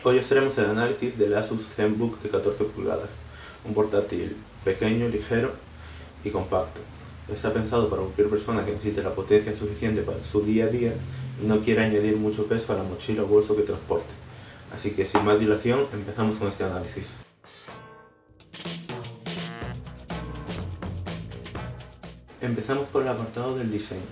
Hoy os haremos el análisis del Asus ZenBook de 14 pulgadas, un portátil pequeño, ligero y compacto. Está pensado para cualquier persona que necesite la potencia suficiente para su día a día y no quiera añadir mucho peso a la mochila o bolso que transporte. Así que sin más dilación, empezamos con este análisis. Empezamos por el apartado del diseño.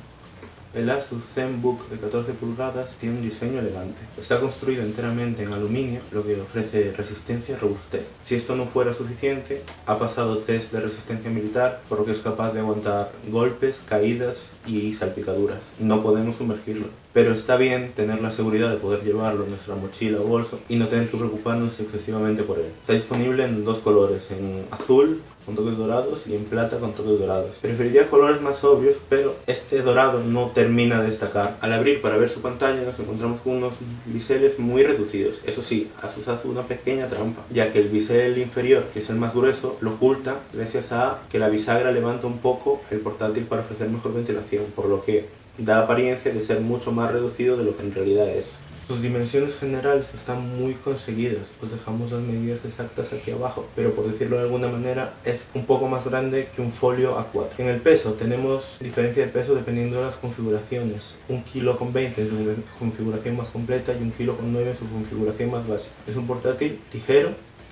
El Asus ZenBook de 14 pulgadas tiene un diseño elegante. Está construido enteramente en aluminio, lo que le ofrece resistencia y robustez. Si esto no fuera suficiente, ha pasado test de resistencia militar, por lo que es capaz de aguantar golpes, caídas y salpicaduras. No podemos sumergirlo, pero está bien tener la seguridad de poder llevarlo en nuestra mochila o bolso y no tener que preocuparnos excesivamente por él. Está disponible en dos colores, en azul con toques dorados y en plata con toques dorados. Preferiría colores más obvios, pero este dorado no termina de destacar. Al abrir para ver su pantalla nos encontramos con unos biseles muy reducidos. Eso sí, Asus hace una pequeña trampa, ya que el bisel inferior, que es el más grueso, lo oculta gracias a que la bisagra levanta un poco el portátil para ofrecer mejor ventilación, por lo que da apariencia de ser mucho más reducido de lo que en realidad es. Sus dimensiones generales están muy conseguidas, os dejamos las medidas exactas aquí abajo, pero por decirlo de alguna manera es un poco más grande que un folio A4. En el peso tenemos diferencia de peso dependiendo de las configuraciones, 1,20 kg en su configuración más completa y 1,9 kg en su configuración más básica. Es un portátil ligero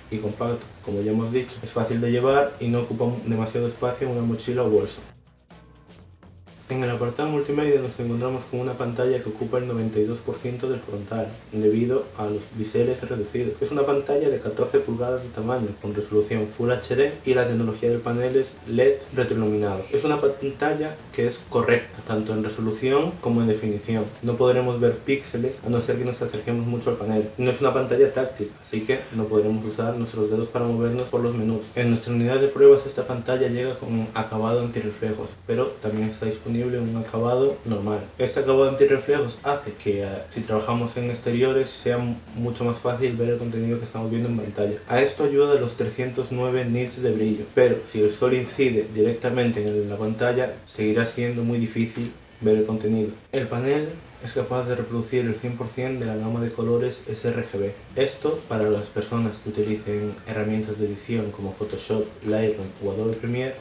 y compacto, como ya hemos dicho, es fácil de llevar y no ocupa demasiado espacio en una mochila o bolso. En el apartado multimedia nos encontramos con una pantalla que ocupa el 92% del frontal, debido a los biseles reducidos. Es una pantalla de 14 pulgadas de tamaño, con resolución Full HD y la tecnología del panel es LED retroiluminado. Es una pantalla que es correcta, tanto en resolución como en definición. No podremos ver píxeles a no ser que nos acerquemos mucho al panel. No es una pantalla táctil, así que no podremos usar nuestros dedos para movernos por los menús. En nuestra unidad de pruebas esta pantalla llega con acabado antirreflejos, pero también está disponible un acabado normal. Este acabado antirreflejos hace que si trabajamos en exteriores sea mucho más fácil ver el contenido que estamos viendo en pantalla. A esto ayuda los 309 nits de brillo, pero si el sol incide directamente en la pantalla seguirá siendo muy difícil ver el contenido. El panel es capaz de reproducir el 100% de la gama de colores sRGB. Esto, para las personas que utilicen herramientas de edición como Photoshop, Lightroom o Adobe Premiere,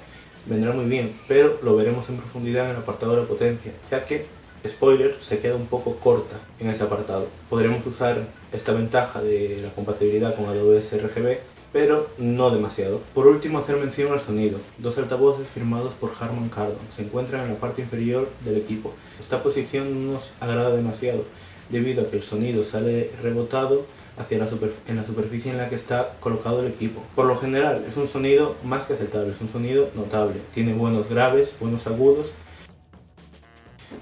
vendrá muy bien, pero lo veremos en profundidad en el apartado de la potencia, ya que, spoiler, se queda un poco corta en ese apartado. Podremos usar esta ventaja de la compatibilidad con Adobe sRGB, pero no demasiado. Por último, hacer mención al sonido. Dos altavoces firmados por Harman Kardon se encuentran en la parte inferior del equipo. Esta posición no nos agrada demasiado, debido a que el sonido sale rebotado en la superficie en la que está colocado el equipo. Por lo general es un sonido más que aceptable, es un sonido notable. Tiene buenos graves, buenos agudos.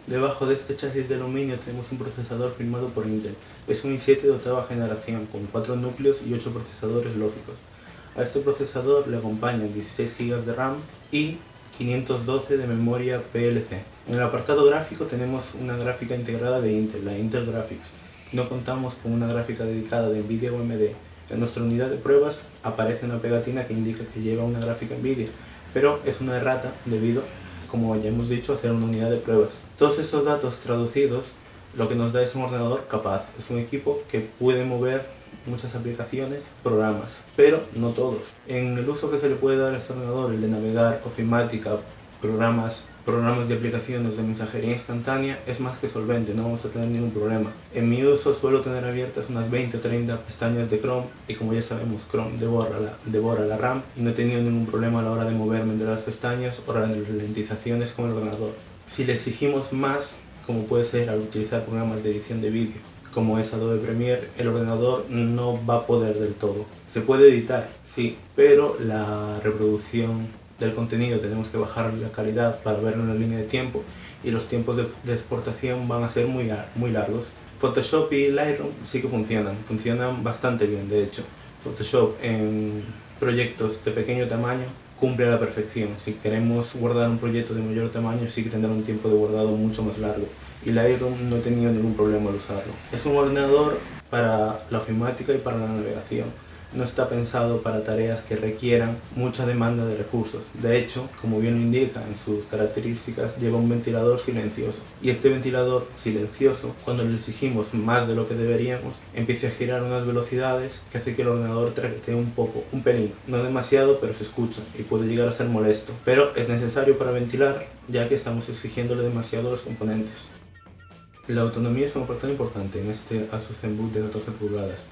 Debajo de este chasis de aluminio tenemos un procesador firmado por Intel. Es un i7 de octava generación con 4 núcleos y 8 procesadores lógicos. A este procesador le acompañan 16 GB de RAM y 512 de memoria PLC. En el apartado gráfico tenemos una gráfica integrada de Intel, la Intel Graphics. No contamos con una gráfica dedicada de Nvidia o AMD. En nuestra unidad de pruebas aparece una pegatina que indica que lleva una gráfica Nvidia, pero es una errata debido, como ya hemos dicho, a hacer una unidad de pruebas. Todos estos datos traducidos lo que nos da es un ordenador capaz. Es un equipo que puede mover muchas aplicaciones, programas, pero no todos. En el uso que se le puede dar a este ordenador, el de navegar, ofimática, programas de aplicaciones de mensajería instantánea, es más que solvente, no vamos a tener ningún problema. En mi uso suelo tener abiertas unas 20 o 30 pestañas de Chrome y como ya sabemos, Chrome devora la RAM y no he tenido ningún problema a la hora de moverme entre las pestañas o las ralentizaciones con el ordenador. Si le exigimos más, como puede ser al utilizar programas de edición de vídeo, como es Adobe Premiere, el ordenador no va a poder del todo. Se puede editar, sí, pero la reproducción del contenido tenemos que bajar la calidad para verlo en la línea de tiempo y los tiempos de exportación van a ser muy largos. Photoshop y Lightroom sí que funcionan bastante bien. De hecho, Photoshop en proyectos de pequeño tamaño cumple a la perfección. Si queremos guardar un proyecto de mayor tamaño sí que tendrá un tiempo de guardado mucho más largo, y Lightroom no he tenido ningún problema al usarlo. Es un ordenador para la ofimática y para la navegación. no está pensado para tareas que requieran mucha demanda de recursos. De hecho, como bien lo indica en sus características, lleva un ventilador silencioso. Y este ventilador silencioso, cuando le exigimos más de lo que deberíamos, empieza a girar a unas velocidades que hace que el ordenador traquetee un poco, un pelín. No demasiado, pero se escucha y puede llegar a ser molesto. Pero es necesario para ventilar, ya que estamos exigiéndole demasiado a los componentes. La autonomía es un apartado importante en este Asus ZenBook de 14 pulgadas.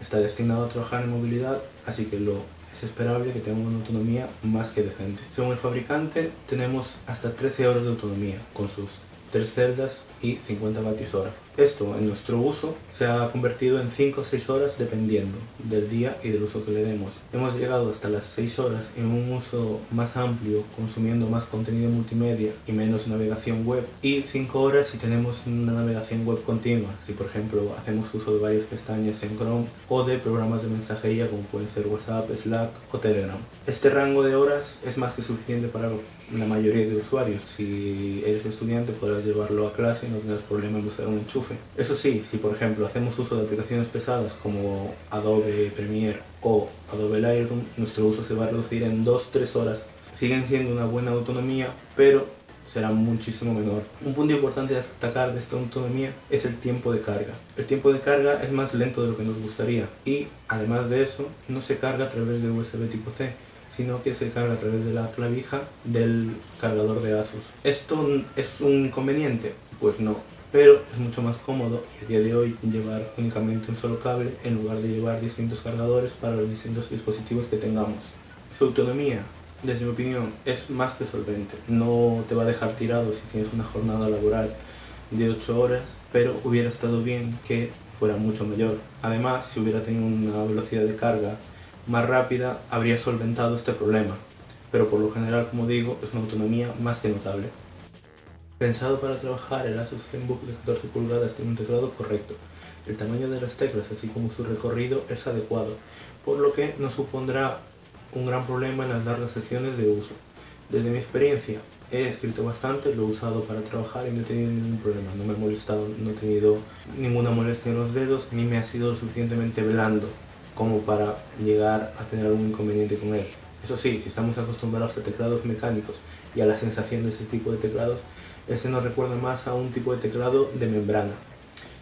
Está destinado a trabajar en movilidad, así que es esperable que tenga una autonomía más que decente. Según el fabricante, tenemos hasta 13 horas de autonomía, con sus 3 celdas y 50 vatios hora. Esto en nuestro uso se ha convertido en 5 o 6 horas dependiendo del día y del uso que le demos. Hemos llegado hasta las 6 horas en un uso más amplio, consumiendo más contenido multimedia y menos navegación web, y 5 horas si tenemos una navegación web continua, si por ejemplo hacemos uso de varias pestañas en Chrome o de programas de mensajería como pueden ser WhatsApp, Slack o Telegram. Este rango de horas es más que suficiente para la mayoría de usuarios. Si eres estudiante podrás llevarlo a clase y no tendrás problema en buscar un enchufe. Eso sí, si por ejemplo hacemos uso de aplicaciones pesadas como Adobe Premiere o Adobe Lightroom, nuestro uso se va a reducir en 2-3 horas. Siguen siendo una buena autonomía, pero será muchísimo menor. Un punto importante a destacar de esta autonomía es el tiempo de carga. El tiempo de carga es más lento de lo que nos gustaría y, además de eso, no se carga a través de USB tipo C, sino que se carga a través de la clavija del cargador de Asus. ¿Esto es un inconveniente? Pues no, pero es mucho más cómodo y a día de hoy llevar únicamente un solo cable en lugar de llevar distintos cargadores para los distintos dispositivos que tengamos. Su autonomía, desde mi opinión, es más que solvente. No te va a dejar tirado si tienes una jornada laboral de 8 horas, pero hubiera estado bien que fuera mucho mayor. Además, si hubiera tenido una velocidad de carga más rápida, habría solventado este problema, pero por lo general, como digo, es una autonomía más que notable. Pensado para trabajar, el Asus ZenBook de 14 pulgadas tiene un teclado correcto. El tamaño de las teclas, así como su recorrido, es adecuado, por lo que no supondrá un gran problema en las largas sesiones de uso. Desde mi experiencia, he escrito bastante, lo he usado para trabajar y no he tenido ningún problema. No me he molestado, no he tenido ninguna molestia en los dedos, ni me ha sido lo suficientemente blando como para llegar a tener algún inconveniente con él. Eso sí, si estamos acostumbrados a teclados mecánicos y a la sensación de ese tipo de teclados, este nos recuerda más a un tipo de teclado de membrana,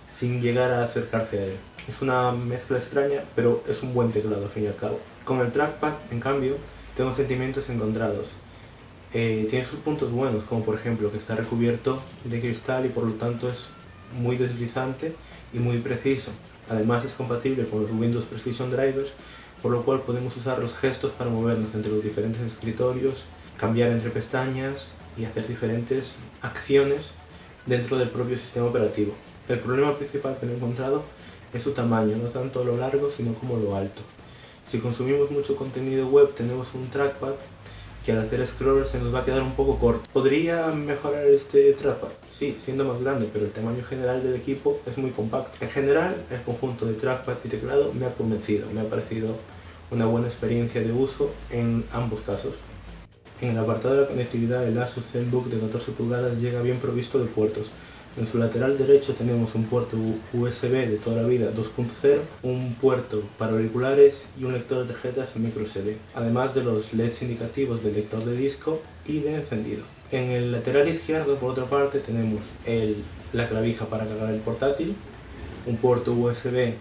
sin llegar a acercarse a él. Es una mezcla extraña, pero es un buen teclado al fin y al cabo. Con el trackpad, en cambio, tengo sentimientos encontrados. Tiene sus puntos buenos, como por ejemplo que está recubierto de cristal y por lo tanto es muy deslizante y muy preciso. Además es compatible con los Windows Precision Drivers, por lo cual podemos usar los gestos para movernos entre los diferentes escritorios, cambiar entre pestañas y hacer diferentes acciones dentro del propio sistema operativo. El problema principal que he encontrado es su tamaño, no tanto lo largo sino como lo alto. Si consumimos mucho contenido web tenemos un trackpad que al hacer scroll se nos va a quedar un poco corto. ¿Podría mejorar este trackpad? Sí, siendo más grande, pero el tamaño general del equipo es muy compacto. En general, el conjunto de trackpad y teclado me ha convencido, me ha parecido una buena experiencia de uso en ambos casos. En el apartado de la conectividad, el Asus ZenBook de 14 pulgadas llega bien provisto de puertos. En su lateral derecho tenemos un puerto USB de toda la vida 2.0, un puerto para auriculares y un lector de tarjetas microSD, además de los LEDs indicativos del lector de disco y de encendido. En el lateral izquierdo, por otra parte, tenemos la clavija para cargar el portátil, un puerto USB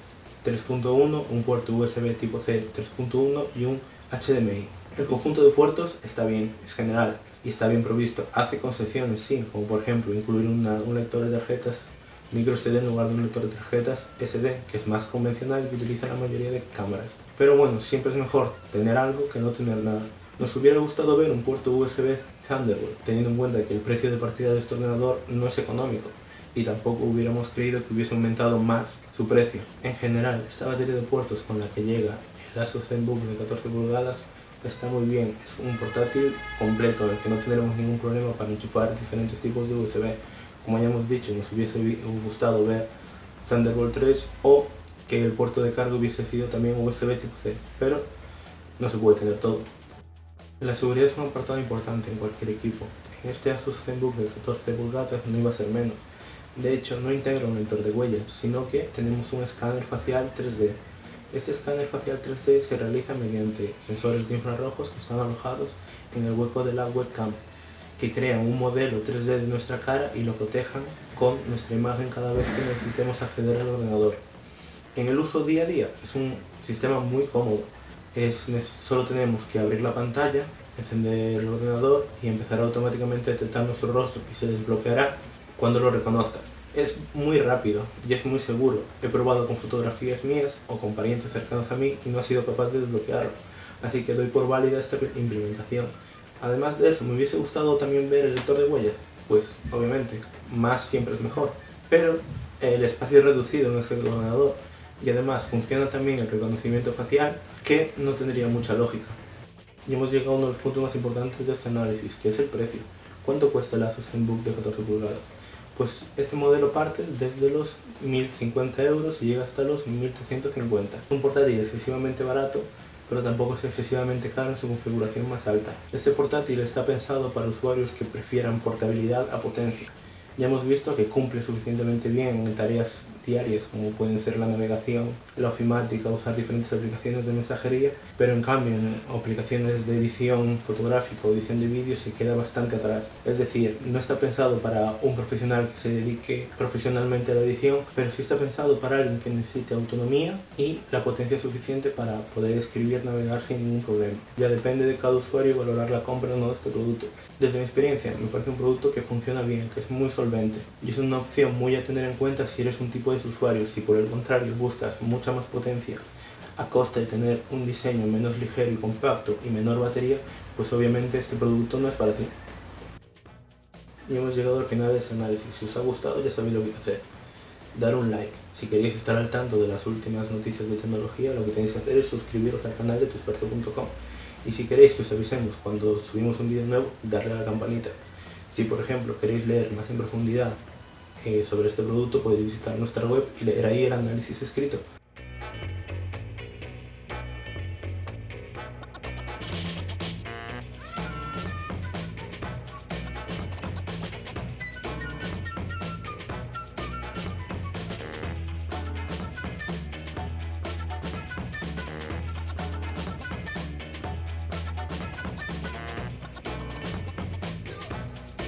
3.1, un puerto USB tipo C 3.1 y un HDMI. El conjunto de puertos está bien, es general y está bien provisto. Hace concesiones, sí, como por ejemplo incluir un lector de tarjetas micro SD en lugar de un lector de tarjetas SD, que es más convencional y que utiliza la mayoría de cámaras. Pero bueno, siempre es mejor tener algo que no tener nada. Nos hubiera gustado ver un puerto USB Thunderbolt, teniendo en cuenta que el precio de partida de este ordenador no es económico y tampoco hubiéramos creído que hubiese aumentado más su precio. En general, esta batería de puertos con la que llega el Asus ZenBook de 14 pulgadas está muy bien, es un portátil completo en el que no tendremos ningún problema para enchufar diferentes tipos de USB. Como ya hemos dicho, nos hubiese gustado ver Thunderbolt 3 o que el puerto de carga hubiese sido también USB tipo C, pero no se puede tener todo. La seguridad es un apartado importante en cualquier equipo. En este Asus ZenBook de 14 pulgadas no iba a ser menos. De hecho, no integra un lector de huellas, sino que tenemos un escáner facial 3D. Este escáner facial 3D se realiza mediante sensores de infrarrojos que están alojados en el hueco de la webcam, que crean un modelo 3D de nuestra cara y lo cotejan con nuestra imagen cada vez que necesitemos acceder al ordenador. En el uso día a día es un sistema muy cómodo. Solo tenemos que abrir la pantalla, encender el ordenador y empezará automáticamente a detectar nuestro rostro y se desbloqueará cuando lo reconozca. Es muy rápido y es muy seguro. He probado con fotografías mías o con parientes cercanos a mí y no he sido capaz de desbloquearlo, así que doy por válida esta implementación. Además de eso, me hubiese gustado también ver el lector de huellas, pues obviamente más siempre es mejor, pero el espacio es reducido en ese ordenador y además funciona también el reconocimiento facial, que no tendría mucha lógica. Y hemos llegado a uno de los puntos más importantes de este análisis, que es el precio. ¿Cuánto cuesta el Asus ZenBook de 14 pulgadas? Pues este modelo parte desde los 1050 euros y llega hasta los 1350. Es un portátil excesivamente barato, pero tampoco es excesivamente caro en su configuración más alta. Este portátil está pensado para usuarios que prefieran portabilidad a potencia. Ya hemos visto que cumple suficientemente bien en tareas diarias como pueden ser la navegación, la ofimática, usar diferentes aplicaciones de mensajería, pero en cambio en aplicaciones de edición fotográfica o edición de vídeo se queda bastante atrás. Es decir, no está pensado para un profesional que se dedique profesionalmente a la edición, pero sí está pensado para alguien que necesite autonomía y la potencia suficiente para poder escribir, navegar sin ningún problema. Ya depende de cada usuario valorar la compra o no de este producto. Desde mi experiencia, me parece un producto que funciona bien, que es muy solvente y es una opción muy a tener en cuenta si eres un tipo de usuario. Si por el contrario buscas mucha más potencia a costa de tener un diseño menos ligero y compacto y menor batería, pues obviamente este producto no es para ti. Y hemos llegado al final de este análisis. Si os ha gustado ya sabéis lo que hacer. Dar un like. Si queréis estar al tanto de las últimas noticias de tecnología, lo que tenéis que hacer es suscribiros al canal de tuexperto.com. Y si queréis que os avisemos cuando subimos un vídeo nuevo, darle a la campanita. Si por ejemplo queréis leer más en profundidad sobre este producto, podéis visitar nuestra web y leer ahí el análisis escrito.